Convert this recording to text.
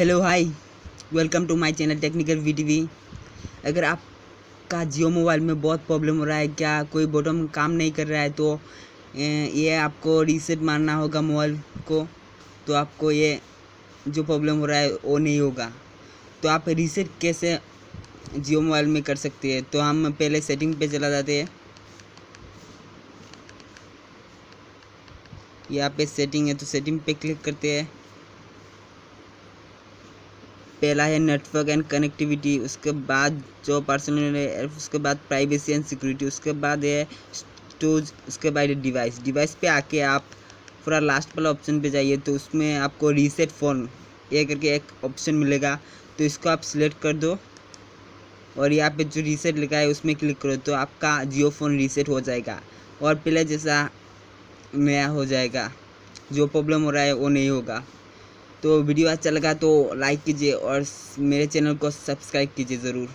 Hello hi, welcome to my channel technical VTV. अगर आपका जियो mobile में बहुत प्रॉब्लम हो रहा है, क्या कोई बटन काम नहीं कर रहा है, तो ये आपको रीसेट मारना होगा मोबाइल को। तो आपको ये जो प्रॉब्लम हो रहा है वो नहीं होगा। तो आप रीसेट कैसे जियो मोबाइल में कर सकते हैं, तो हम पहले सेटिंग पे चला जाते हैं। यहाँ पे सेटिंग है, तो सेटिंग पे क्लिक करते हैं। पहला है नेटवर्क एंड कनेक्टिविटी, उसके बाद जो पर्सनल है, उसके बाद प्राइवेसी एंड सिक्योरिटी, उसके बाद है स्टोरेज, उसके बाद डिवाइस पे आके आप पूरा लास्ट वाला ऑप्शन पे जाइए। तो उसमें आपको रीसेट फ़ोन ये करके एक ऑप्शन मिलेगा, तो इसको आप सिलेक्ट कर दो और यहाँ पे जो रीसेट लिखा है उसमें क्लिक करो, तो आपका जियो फ़ोन रीसेट हो जाएगा और पहले जैसा नया हो जाएगा। जो प्रॉब्लम हो रहा है वो नहीं होगा। तो वीडियो अच्छा लगा तो लाइक कीजिए और मेरे चैनल को सब्सक्राइब कीजिए ज़रूर।